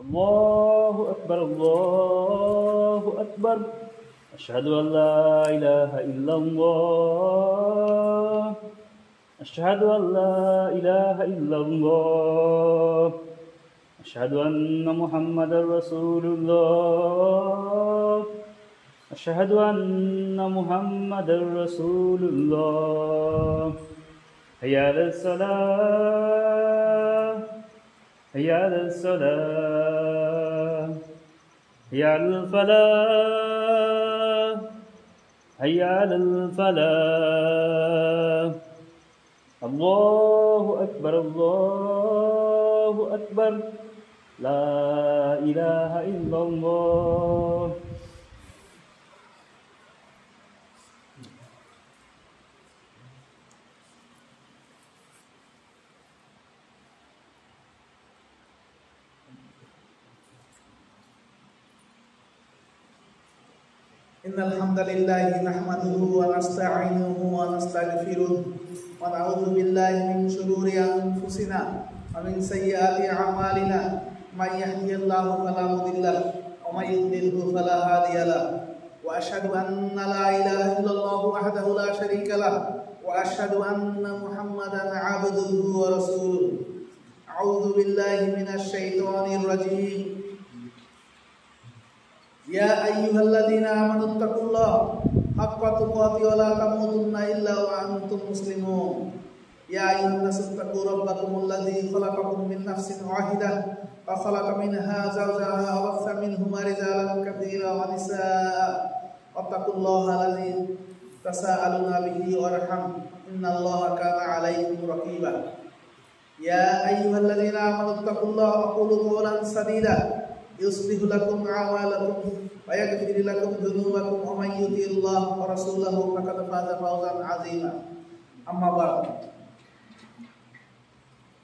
الله أكبر الله أكبر أشهد أن لا إله إلا الله أشهد أن لا إله إلا الله أشهد أن محمدا رسول الله أشهد أن محمدا رسول الله حي على الصلاة حي على الصلاة حي على الفلاح حي على الفلاح الله أكبر الله أكبر لا إله إلا الله إن الحمد لله نحمده ونستعينه ونستغفره ونعوذ بالله من شرور أنفسنا ومن سيئات أعمالنا من يهده الله فلا مضل له ومن يضلل فلا هادي له وأشهد أن لا إله إلا الله وحده لا شريك له وأشهد أن محمدا عبده ورسوله أعوذ بالله من الشيطان الرجيم يا أيها الذين آمنوا اتقوا الله حق تقاته ولا تموتن إلا وأنتم مسلمون يا أيها الناس اتقوا ربكم الذي خلقكم من نفس واحدة وخلق منها زوجها وبث منهما رجالا كثيرا ونساء واتقوا الله الذي تساءلون به والأرحام إن الله كان عليكم رقيبا يا أيها الذين آمنوا اتقوا الله وقولوا قولا سديدا يصلح لكم أعمالكم ويغفر لكم ذنوبكم ومن يطع الله ورسوله فقد فاز فوزا عظيما أما بعد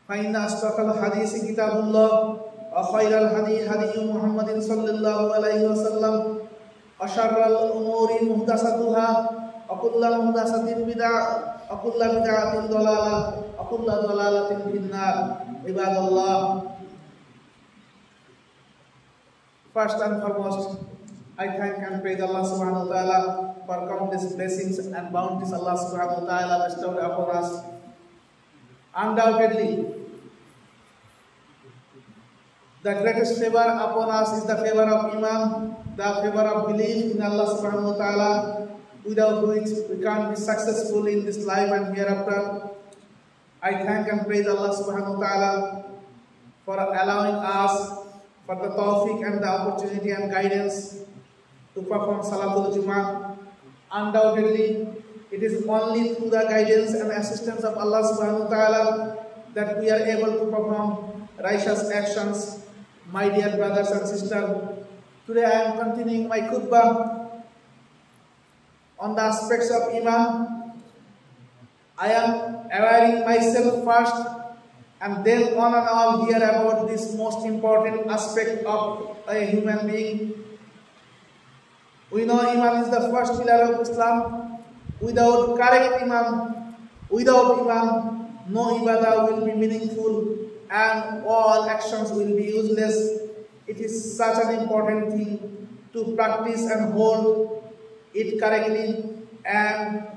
فإن أصدق الحديث كتاب الله وخير الهدي هدي محمد صلى الله عليه وسلم وشر الأمور محدثاتها وكل محدثة بدعة وكل بدعة ضلالة وكل ضلالة في النار عباد الله. First and foremost, I thank and praise Allah subhanahu wa ta'ala for countless blessings and bounties Allah subhanahu wa ta'ala bestowed upon us. Undoubtedly, the greatest favor upon us is the favor of Iman, the favor of belief in Allah subhanahu wa ta'ala, without which we can't be successful in this life and hereafter. I thank and praise Allah subhanahu wa ta'ala for allowing us for the tawfiq and the opportunity and guidance to perform Salatul Jummah. Undoubtedly, it is only through the guidance and assistance of Allah subhanahu wa ta'ala that we are able to perform righteous actions. My dear brothers and sisters, today I am continuing my khutbah on the aspects of Iman. I am awareing myself first and then on and all hear about this most important aspect of a human being. We know Iman is the first pillar of Islam. Without correct Iman, no ibadah will be meaningful and all actions will be useless. It is such an important thing to practice and hold it correctly and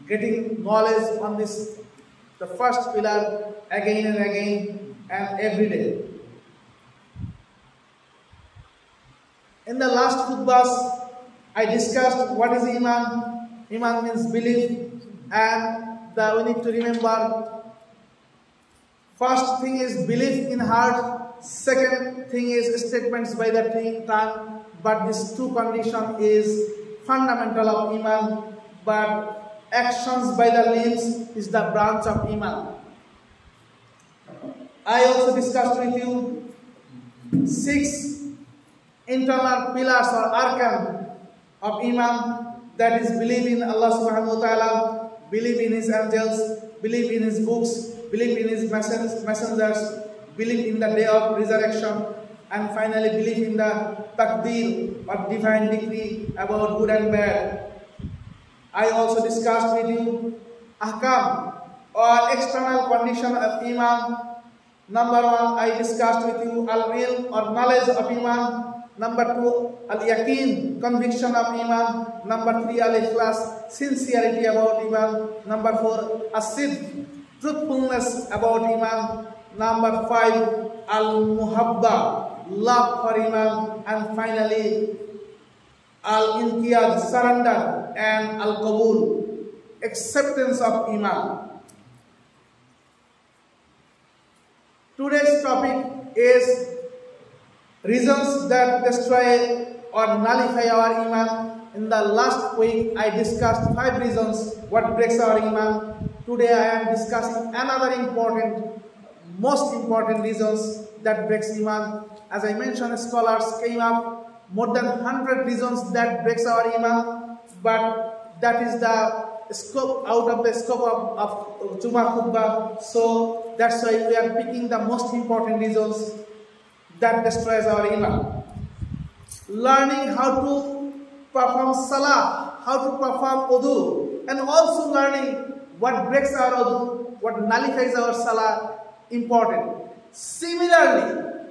getting knowledge on this, the first pillar, again and again and every day. In the last khutbahs, I discussed what is Iman. Iman means belief, and we need to remember, first thing is belief in heart, second thing is statements by the tongue, but this two condition is fundamental of Iman, but actions by the limbs is the branch of Iman. I also discussed with you 6 internal pillars or arkan of Iman, that is believe in Allah subhanahu wa ta'ala, believe in His angels, believe in His books, believe in His messengers, believe in the day of resurrection, and finally believe in the taqdeer or divine decree about good and bad. I also discussed with you ahkam or external condition of Iman, Number 1, I discussed with you al-ilm or knowledge of Iman. Number 2, al-yaqeen, conviction of Iman. Number 3, al-ikhlas, sincerity about Iman. Number 4, as-sidq, truthfulness about Iman. Number 5, al-muhabba, love for Iman. And finally, al-inqiyad, surrender, and al-qabul, acceptance of Iman. Today's topic is reasons that destroy or nullify our Iman. In the last week, I discussed 5 reasons what breaks our Iman. Today, I am discussing another most important reasons that breaks Iman. As I mentioned, scholars came up more than 100 reasons that breaks our Iman, but that is the scope out of the scope of Jummah Khutbah. So that's why we are picking the most important reasons that destroys our Iman. Learning how to perform salah, how to perform wudu, and also learning what breaks our wudu, what nullifies our salah, important. Similarly,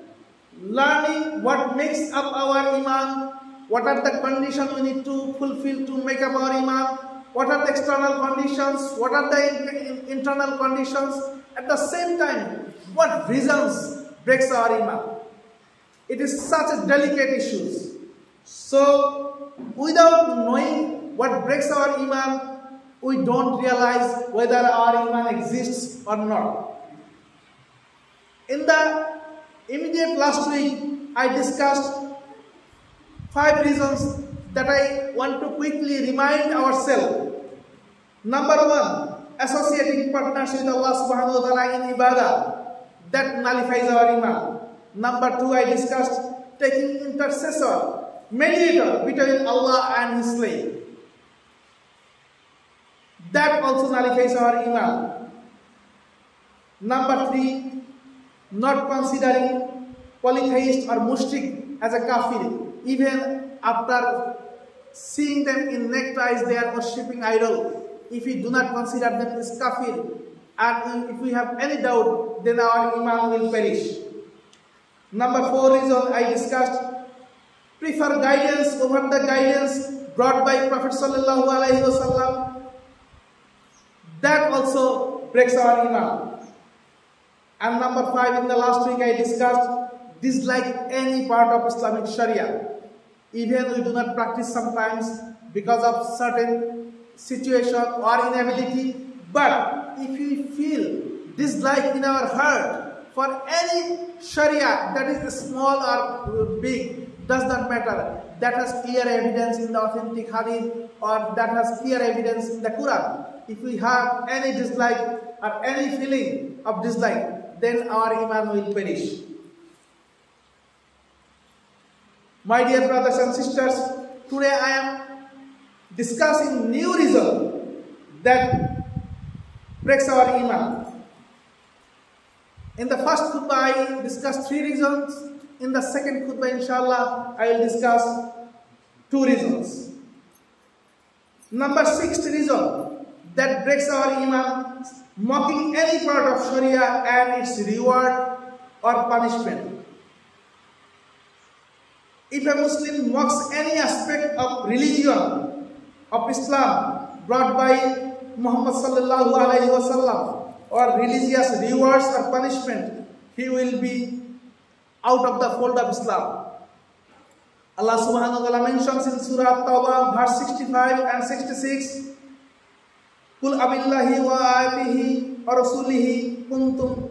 learning what makes up our Iman, what are the conditions we need to fulfill to make up our Iman, what are the external conditions, what are the internal conditions, at the same time, what reasons breaks our Iman. It is such a delicate issue. So, without knowing what breaks our Iman, we don't realize whether our Iman exists or not. In the immediate last week, I discussed 5 reasons that I want to quickly remind ourselves. Number 1, associating partners with Allah subhanahu wa ta'ala in ibadah, that nullifies our Iman. Number 2, I discussed taking intercessor, mediator between Allah and His slave. That also nullifies our Iman. Number 3, not considering polytheist or mushrik as a kafir. Even after seeing them in neckties, they are worshipping idol. If we do not consider them as kafir, and if we have any doubt, then our Iman will perish. Number 4 reason I discussed, prefer guidance over the guidance brought by Prophet sallallahu alaihi wasallam. That also breaks our Iman. And number 5, in the last week I discussed, dislike any part of Islamic Sharia. Even we do not practice sometimes because of certain situation or inability, but if we feel dislike in our heart for any Sharia, that is small or big, does not matter. That has clear evidence in the authentic hadith, or that has clear evidence in the Quran. If we have any dislike or any feeling of dislike, then our Iman will perish. My dear brothers and sisters, today I am discussing new reason that breaks our Iman. In the first khutbah I discussed 3 reasons. In the second khutbah, inshallah, I will discuss 2 reasons. Number 6 reason that breaks our Iman, mocking any part of Sharia and its reward or punishment. If a Muslim mocks any aspect of religion, of Islam, brought by Muhammad sallallahu alaihi wasallam, or religious rewards or punishment, he will be out of the fold of Islam. Allah subhanahu wa ta'ala mentions in Surah Tawbah, verse 65 and 66, Qul abillahi wa ayatihi wa rasulihi kuntum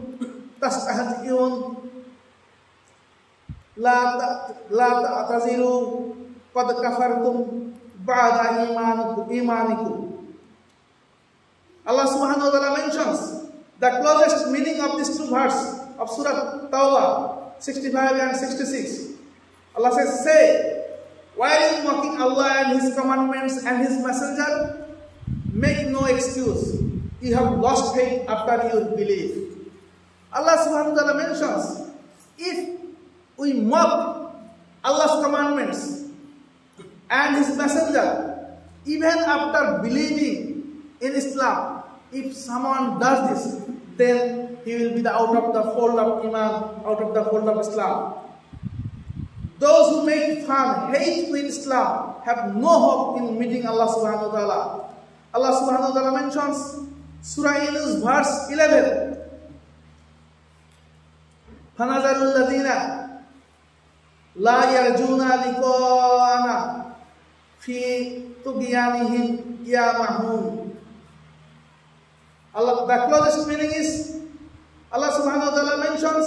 tastahzi'un la ta'tazilu qad kafartum ba'da imanikum. Allah subhanahu wa ta'ala mentions the closest meaning of these 2 verses of Surah Tawbah 65 and 66. Allah says, say, while mocking Allah and His commandments and His messenger, make no excuse. You have lost faith after you believe. Allah subhanahu wa ta'ala mentions, if we mock Allah's commandments and His messenger, even after believing in Islam, if someone does this, then he will be out of the fold of Iman, out of the fold of Islam. Those who make fun, hate with Islam, have no hope in meeting Allah subhanahu wa ta'ala. Allah subhanahu wa ta'ala mentions Surah Yunus verse 11. فَنَذَرُ الَّذِينَ لَا يَرْجُونَ لِقَاءَنَا فِي طُغْيَانِهِمْ يَعْمَهُونَ. Allah, the closest meaning is, Allah subhanahu wa ta'ala mentions,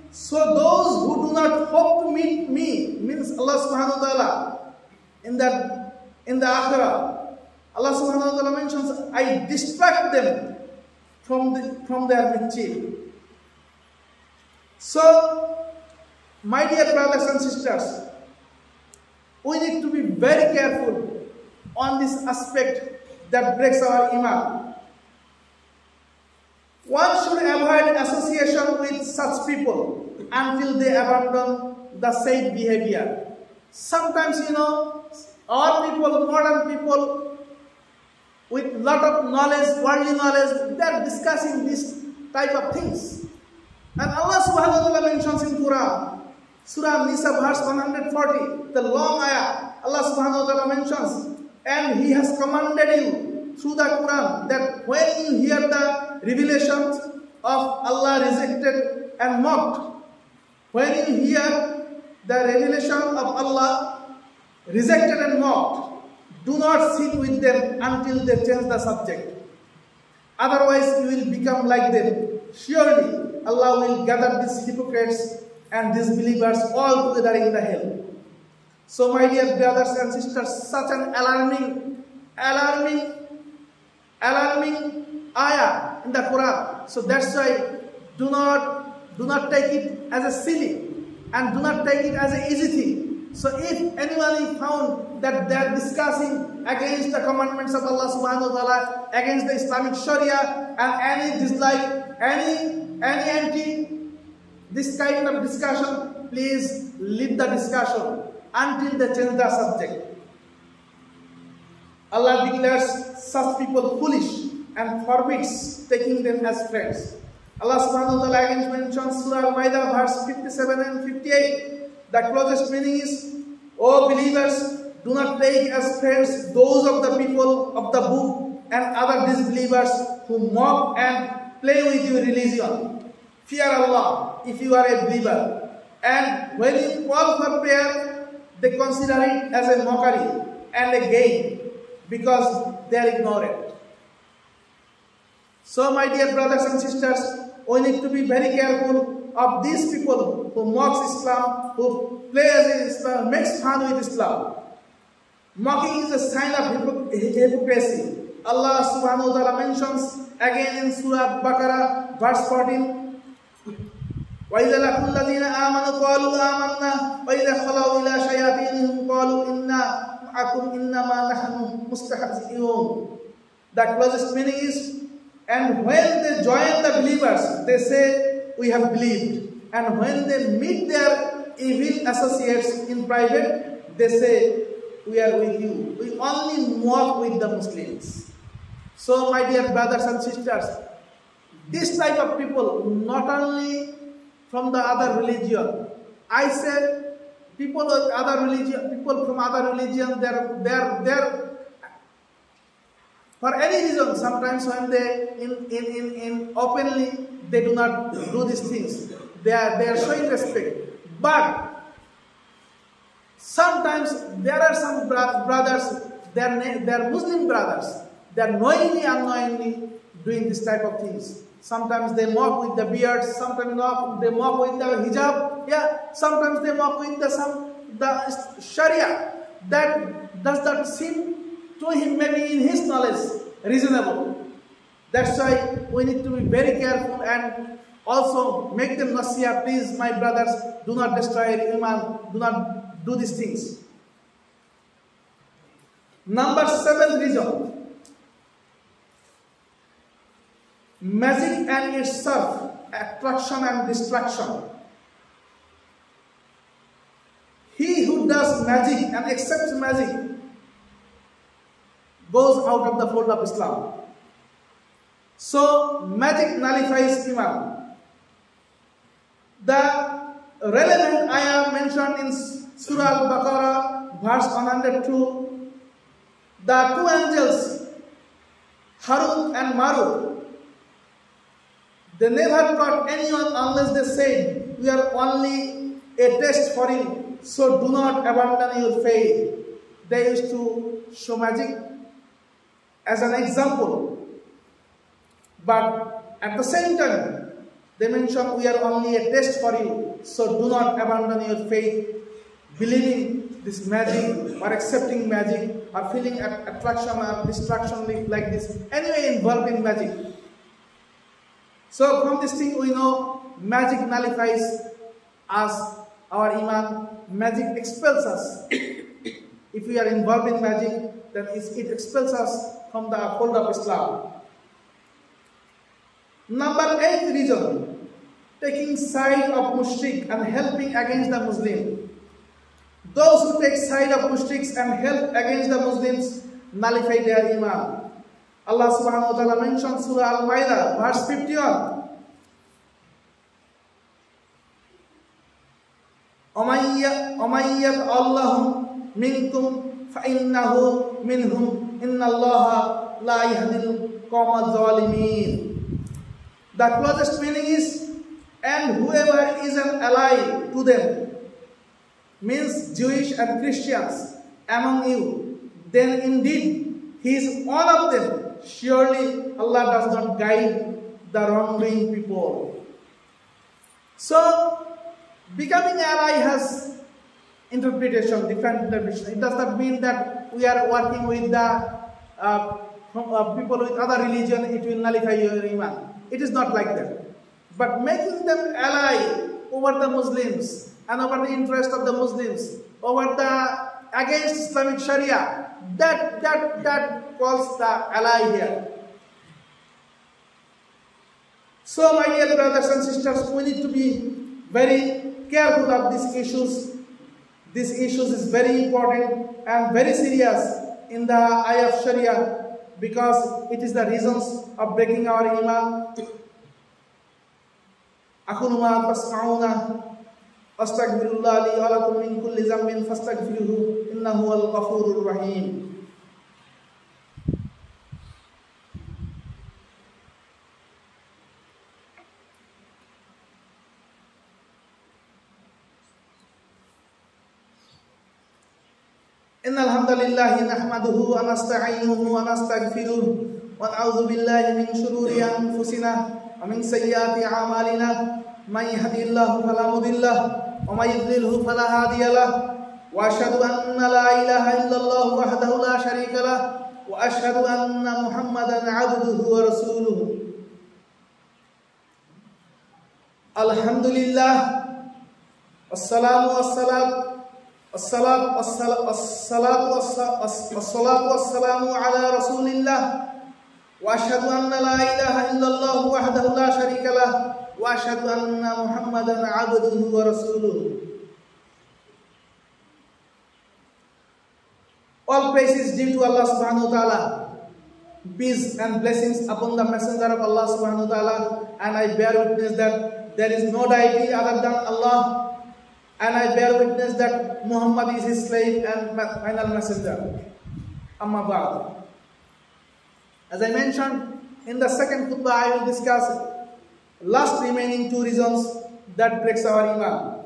so those who do not hope to meet me, means Allah subhanahu wa ta'ala, in the akhirah, Allah subhanahu wa ta'ala mentions, I distract them from their mischief. So, my dear brothers and sisters, we need to be very careful on this aspect that breaks our iman. One should avoid association with such people until they abandon the said behavior. Sometimes, our people, modern people, with lot of knowledge, worldly knowledge, they are discussing this type of things. And Allah subhanahu wa ta'ala mentions in Quran, Surah Nisa verse 140, the long ayah, Allah subhanahu wa ta'ala mentions, and He has commanded you through the Quran that when you hear the revelations of Allah rejected and mocked, when you hear the revelation of Allah rejected and mocked, do not sit with them until they change the subject. Otherwise you will become like them. Surely Allah will gather these hypocrites and disbelievers all together in the hell. So my dear brothers and sisters, such an alarming ayah in the Quran. So that's why do not take it as a silly and do not take it as an easy thing. So if anyone is found that they are discussing against the commandments of Allah subhanahu wa ta'ala, against the Islamic Sharia, and any dislike, any anti this kind of discussion, please leave the discussion until they change the subject. Allah declares such people foolish and forbids taking them as friends. Allah subhanahu wa ta'ala again mentions Surah Al-Ma'idah verse 57 and 58. The closest meaning is, O believers, do not take as friends those of the people of the book and other disbelievers who mock and play with your religion. Fear Allah if you are a believer. And when you call for prayer, they consider it as a mockery and a game because they are ignorant. So my dear brothers and sisters, we need to be very careful of these people who mocks Islam, who play as Islam, makes fun with Islam. Mocking is a sign of hypocrisy. Allah subhanahu wa ta'ala mentions again in Surah Baqarah verse 14, وَإِذَا لَقُوا الَّذِينَ آمَنُوا قَالُوا آمَنَّا وَإِذَا خَلَوْا إِلَى شَيَاطِينِهِمْ قَالُوا إِنَّا مَعَكُمْ إِنَّمَا نَحْنُ مُسْتَهْزِئُونَ. The closest meaning is, and when they join the believers, they say, we have believed. And when they meet their evil associates in private, they say, we are with you. We only mock with the Muslims. So my dear brothers and sisters, this type of people, not only from the other religion, I said people with other religion, people from other religion, they're for any reason, sometimes when they in openly they do not do these things, they are showing respect. But sometimes there are some brothers, they are Muslim brothers, they are knowingly, unknowingly doing this type of things. Sometimes they mock with the beard, sometimes they mock with the hijab, sometimes they mock with the Sharia. That does not seem to him, maybe in his knowledge, reasonable. That's why we need to be very careful and also make them nasihah. Please, my brothers, do not destroy your iman, do not do these things. Number 7 reason. Magic and its self, attraction and distraction. He who does magic and accepts magic goes out of the fold of Islam. So magic nullifies iman. The relevant ayah mentioned in Surah Al-Baqarah, verse 102, the two angels, Harut and Marut, they never taught anyone unless they said, "We are only a test for you, so do not abandon your faith." They used to show magic as an example, but at the same time, they mentioned, "We are only a test for you, so do not abandon your faith, believing this magic or accepting magic or feeling attraction or distraction like this, anyway involved in magic." So from this thing we know magic nullifies us, our iman. Magic expels us. If we are involved in magic, then it expels us from the fold of Islam. Number 8 reason, taking side of mushrik and helping against the Muslim. Those who take side of mushriks and help against the Muslims nullify their iman. Allah subhanahu wa ta'ala mentioned Surah Al-Ma'idah, verse 51. "Umayyad Allahum minkum fa'innahu minhum innallaha la yahdil qawma zalimin." The closest meaning is, and whoever is an ally to them, means Jewish and Christians among you, then indeed he is one of them. Surely Allah does not guide the wrongdoing people. So, becoming an ally has interpretation, different interpretation. It does not mean that we are working with the people with other religion, it will nullify your iman. It is not like that. But making them ally over the Muslims and over the interest of the Muslims, over the against Islamic Sharia, that calls the ally here. So my dear brothers and sisters, we need to be very careful of these issues. These issues is very important and very serious in the eye of Sharia, because it is the reasons of breaking our iman. أقول ما تسمعون أستغفر الله لي ولكم من كل ذنب فاستغفروه إنه هو الغفور الرحيم. إن الحمد لله نحمده ونستعينه ونستغفره ونعوذ بالله من شرور أنفسنا ومن سيئات أعمالنا. من يهده الله فلا مضل له ومن يضلل فلا هادي له. وأشهد أن لا إله إلا الله وحده لا شريك له وأشهد أن محمدا عبده ورسوله. الحمد لله والصلاة والسلام على رسول الله. وأشهد أن لا إله إلا الله وحده لا شريك له وأشهد أن محمدا عبده ورسوله. All praise is due to Allah subhanahu wa ta'ala. Peace and blessings upon the messenger of Allah subhanahu wa ta'ala. And I bear witness that there is no deity other than Allah. And I bear witness that Muhammad is his slave and final messenger. Amma ba'd. As I mentioned, in the second khutbah I will discuss last remaining 2 reasons that breaks our iman.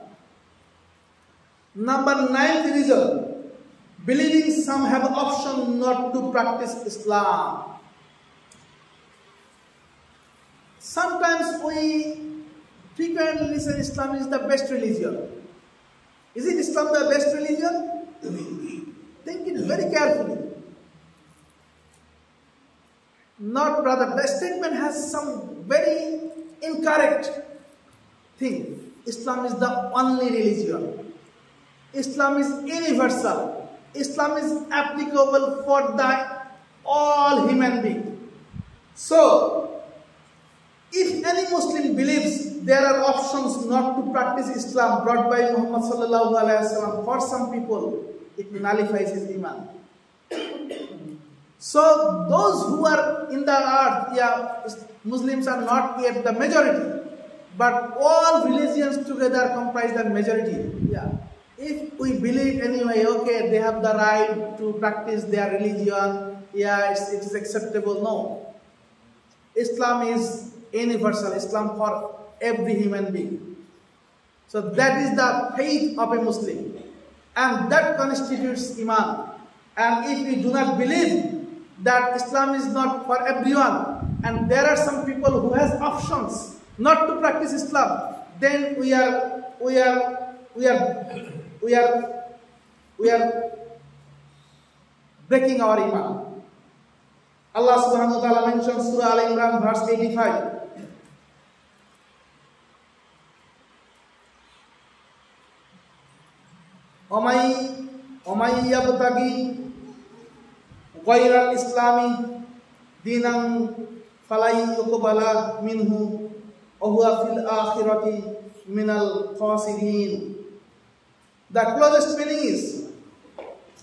Number 9th reason, believing some have option not to practice Islam. Sometimes we frequently listen Islam is the best religion. Is it Islam the best religion? Think it very carefully. Not, brother. The statement has some very incorrect thing. Islam is the only religion. Islam is universal. Islam is applicable for all human beings. So, if any Muslim believes there are options not to practice Islam brought by Muhammad sallallahu alaihi wasallam, for some people it nullifies his iman. So those who are in the earth, Muslims are not yet the majority, but all religions together comprise the majority. Yeah. If we believe anyway, okay, they have the right to practice their religion, yeah, it is acceptable. No. Islam is universal, Islam for every human being. So that is the faith of a Muslim. And that constitutes Iman. And if we do not believe that Islam is not for everyone, and there are some people who has options not to practice Islam, then we are breaking our Iman. Allah subhanahu wa ta'ala mentions Surah Al-Imran verse 85. Omay yabtagi ghayral islami dinan falai yuqbala minhu wa huwa fil akhirati minal khasirin. The closest meaning is,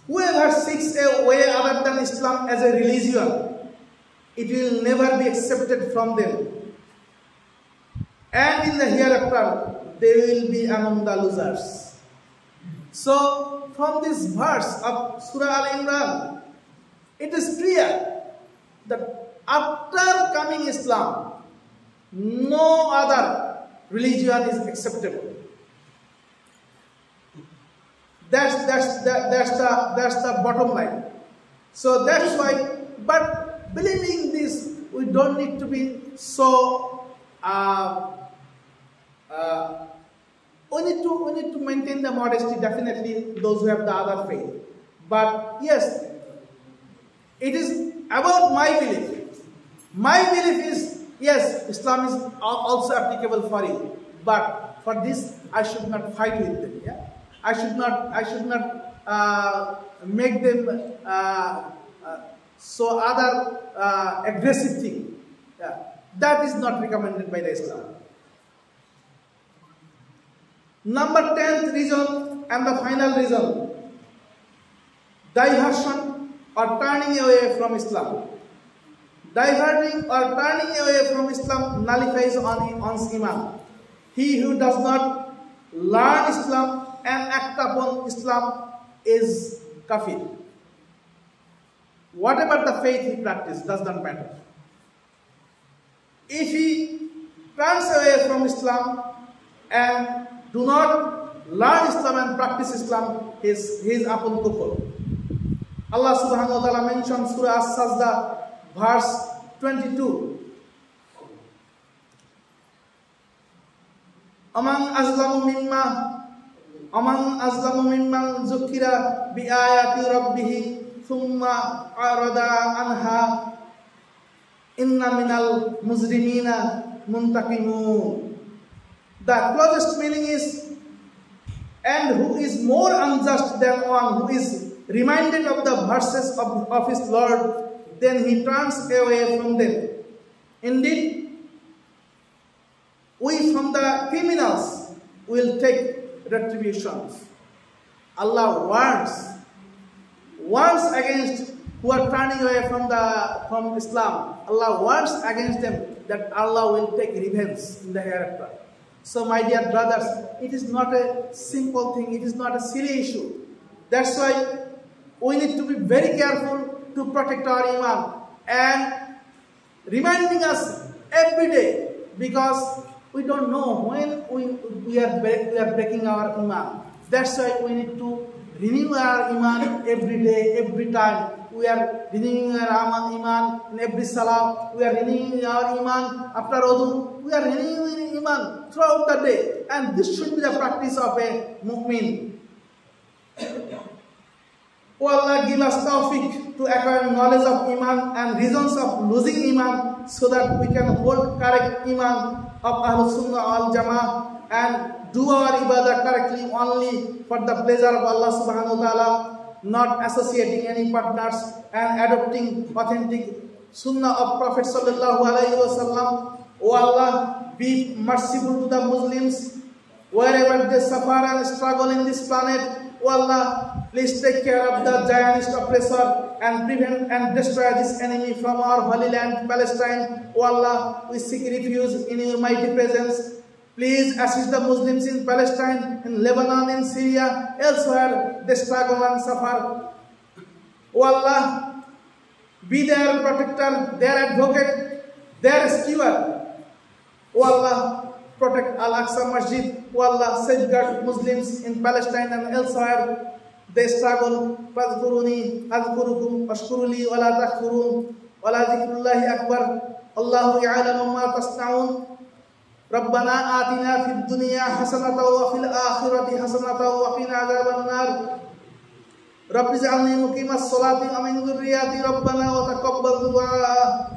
whoever seeks a way other than Islam as a religion, it will never be accepted from them. And in the hereafter, they will be among the losers. So, from this verse of Surah Al-Imran, it is clear that after coming Islam, no other religion is acceptable. That's the bottom line. So that's why, but believing this, we don't need to be so, we need to maintain the modesty, definitely, those who have the other faith. But yes, it is about my belief. My belief is, yes, Islam is also applicable for you. But for this, I should not fight with them. Yeah? I should not make them so other aggressive thing. Yeah. That is not recommended by the Islam. Number 10th reason and the final reason, diversion or turning away from Islam. Diverting or turning away from Islam nullifies one's Iman. He who does not learn Islam and act upon Islam is kafir. Whatever the faith he practices does not matter. If he turns away from Islam and do not learn Islam and practice Islam, he is upon kufr. Allah subhanahu wa ta'ala mentions Surah As-Sajda verse 22. Amang azlamu mimman zukira bi ayati rabbih thumma arada anha inna minal muzrimina muntaqimun. The closest meaning is, and who is more unjust than one who is reminded of the verses of his Lord, then he turns away from them. Indeed, we from the criminals will take retributions. Allah warns against who are turning away from Islam. Allah warns against them that Allah will take revenge in the hereafter. So my dear brothers, it is not a simple thing, it is not a silly issue. That's why we need to be very careful to protect our Iman and reminding us every day, because we don't know when we are breaking our Iman. That's why we need to renew our Iman every day, every time. We are renewing our Iman in every salah. We are renewing our Iman after wudu. We are renewing Iman throughout the day. And this should be the practice of a mu'min. Oh Allah, give us tawfiq to acquire knowledge of Iman and reasons of losing Iman, so that we can hold correct Iman of Ahlul Sunnah al Jama'ah and do our ibadah correctly only for the pleasure of Allah subhanahu wa ta'ala, not associating any partners and adopting authentic Sunnah of Prophet sallallahu alaihi wasallam. O Allah, be merciful to the Muslims wherever they suffer and struggle in this planet. O Allah, please take care of the Zionist oppressor and prevent and destroy this enemy from our holy land, Palestine. O Allah, we seek refuge in your mighty presence. Please assist the Muslims in Palestine, in Lebanon, in Syria, elsewhere they struggle and suffer. O Allah, be their protector, their advocate, their rescuer. O Allah, protect Al-Aqsa Masjid. O Allah, safeguard Muslims in Palestine and elsewhere. They struggle. Fadhkuruni adhkurukum washkuruli wala takfurun wala dhikrullahi akbar. Allahu ya'lamu ma tasna'un. Rabbana atina fid dunya hasanatan wa fil akhirati hasanatan wa qina adzabannar. Rabbi ij'alni muqimas salati wa min dhurriyyati rabbana wa taqabbal du'a.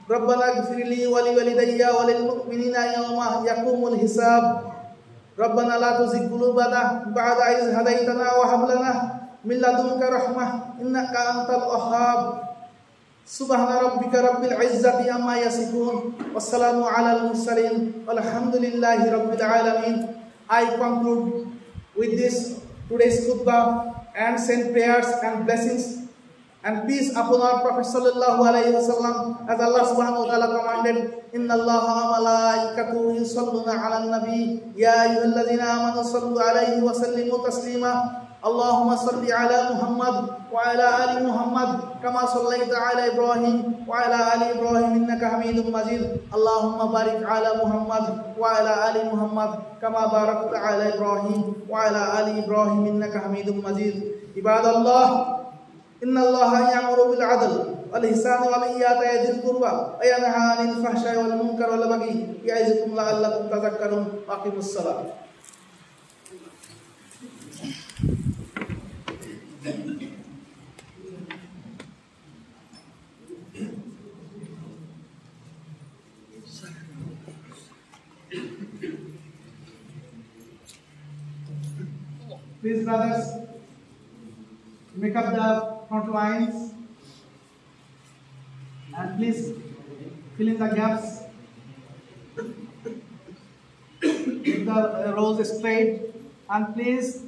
Rabbana ighfir li wa li walidayya wa lil mu'minina yawma yaqumul hisab. Rabbana la tuzigh qulubana ba'da idh hadaytana wa hab lana min ladunka rahmah innaka antal wahhab. Subhana rabbika rabbil izzati amma yasifun wassalamu alal mursalin walhamdulillahi rabbil alamin. I conclude with this today's khutbah and send prayers and blessings and peace upon our Prophet sallallahu alaihi wasallam, as Allah subhanahu wa ta'ala commanded, inna Allaha wa malaikatahu yusalluna 'alan nabi ya ayyuhalladhina amanu sallu 'alaihi wa sallimu taslima. Allahumma salli 'ala Muhammad wa 'ala ali Muhammad kama sallaita 'ala Ibrahim wa 'ala ali Ibrahim innaka Hamidum Majid. Allahumma barik 'ala Muhammad wa 'ala ali Muhammad kama barakta 'ala Ibrahim wa 'ala ali Ibrahim innaka Hamidum Majid. Ibadallah, inna Allaha ya'muru bil 'adli wal ihsani wal ita'i dhil qurba wa yanha 'anil fahsya'i wal munkari wal baghi ya'izukum la'allakum tadhakkarun. Aqimus salat. Please, brothers, make up the front lines and please fill in the gaps. Keep the rows straight and please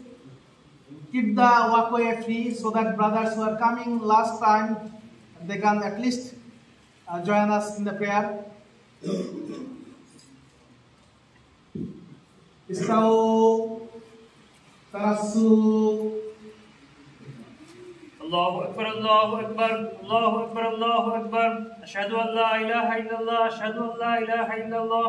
keep the walkway free so that brothers who are coming last time, they can at least join us in the prayer. Istau Tarasu. Allahu Akbar, Allahu Akbar, Allahu Akbar, Allahu Akbar. Ashhadu an la ilaha illallah, ashhadu an la ilaha illallah,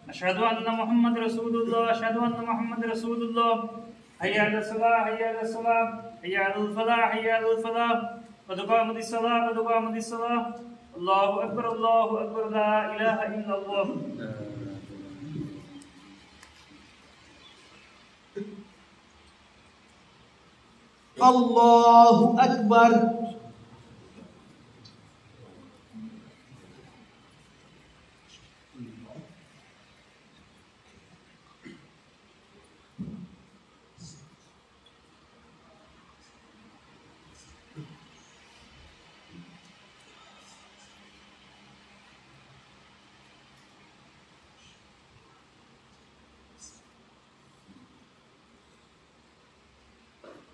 ashhadu anna Muhammad Rasulullah, ashhadu anna Muhammad Rasulullah. Hayya ala salah, hayya ala salah, hayya ala falah, hayya ala falah. Qad qamatis salah, qad qamatis salah. Allahu Akbar, Allahu Akbar, la ilaha illallah. Allahu Akbar.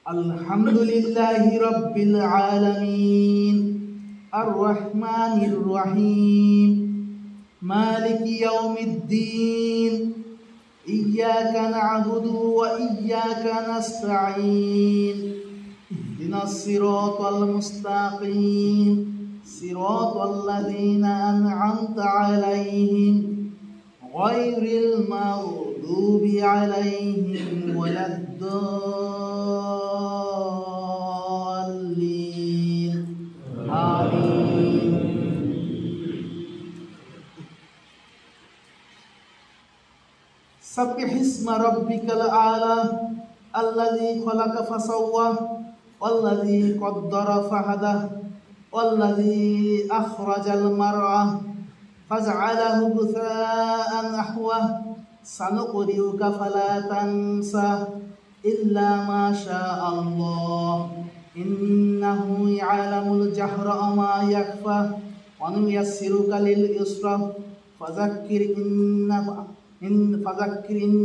Alhamdulillahi Rabbil Alamin, Ar-Rahmanir Rahim, Maliki Yawmiddin, Iyyaka na'budu wa iyyaka nasta'in, Ihdinas siratal mustaqim, Siratal ladzina an'amta 'alaihim, Ghairil maghdubi 'alaihim waladdallin. Amin. Sabbih isma rabbikal a'la alladzi khalaqa fasawwa walladzi qaddara fahada walladzi akhrajal mar'a faj'alahu ghutha'an ahwa sanuqri'uka fala tansa illa ma syaa Allah innahu ya'lamul jahra wa ma yakhfa wa nuyassiruka lil yusra fadhakkir in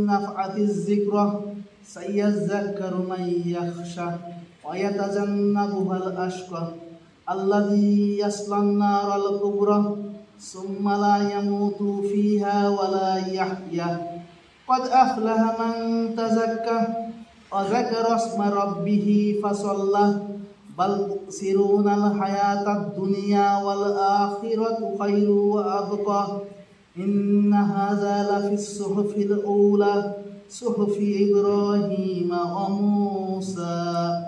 naf'atiz zikra sayadhakkaru man yakhsha wa yatajannabuhal ashqa alladhi yaslan naral kubra ثم لا يموت فيها ولا يحيا قد أفلح من تزكى وذكر اسم ربه فصلى بل تؤثرون الحياة الدنيا والآخرة خير وأبقى إن هذا لفي الصحف الأولى صحف إبراهيم وموسى.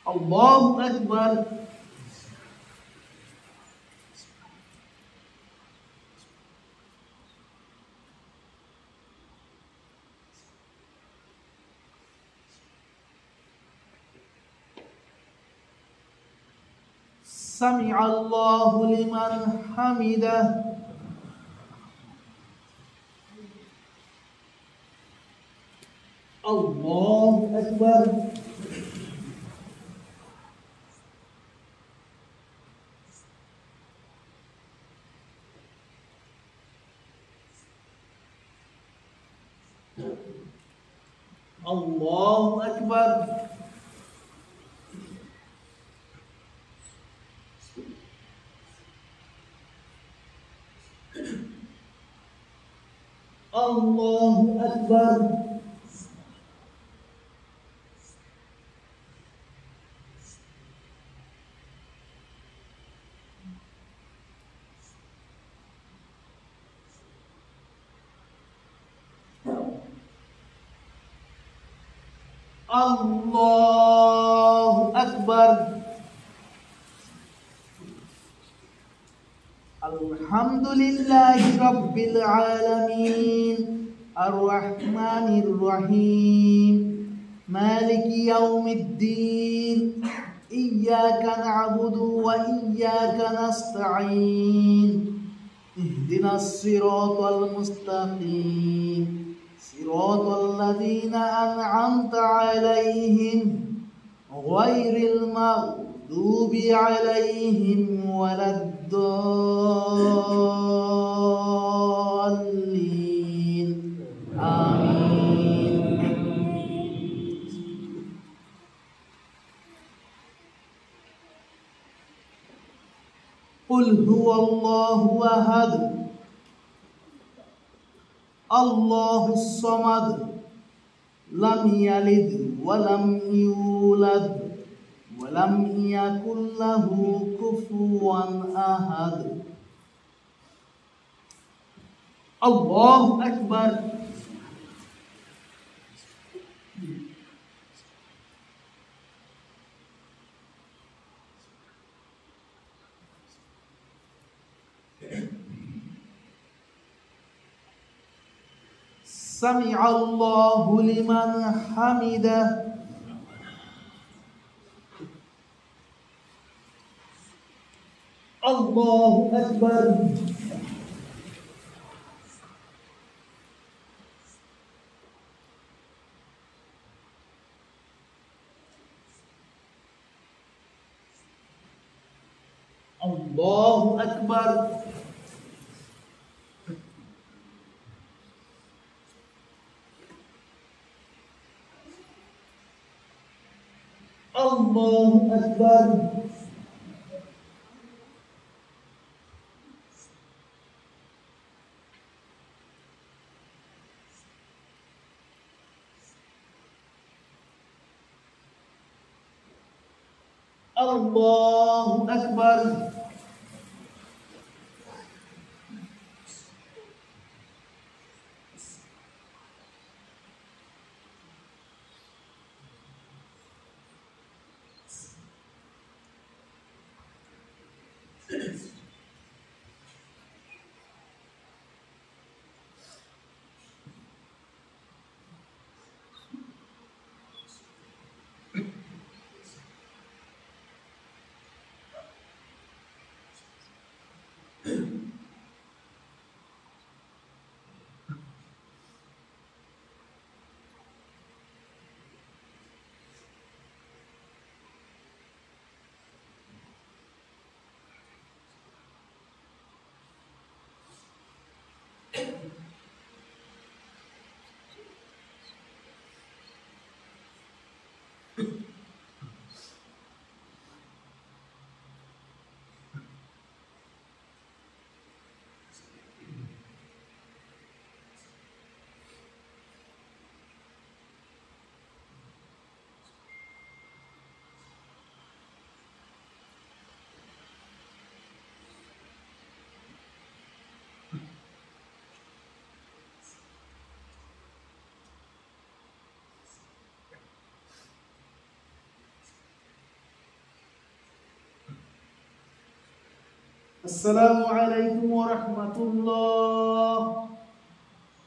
الله أكبر. سمع الله لمن حمده. الله أكبر. الله أكبر. الله أكبر. الله أكبر. الحمد لله رب العالمين الرحمن الرحيم مالك يوم الدين إياك نعبد وإياك نستعين اهدنا الصراط المستقيم صراط الذين أنعمت عليهم غير المغضوب عليهم ولا الضالين آمين. قل هو الله أحد الله الصمد لم يلد ولم يولد ولم يكن له كفوا أحد. الله أكبر. سمع الله لمن حمده. الله أكبر. الله أكبر. الله أكبر. الله أكبر. Assalamu alaikum wa rahmatullah.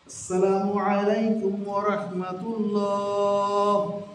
Assalamu alaikum wa rahmatullah.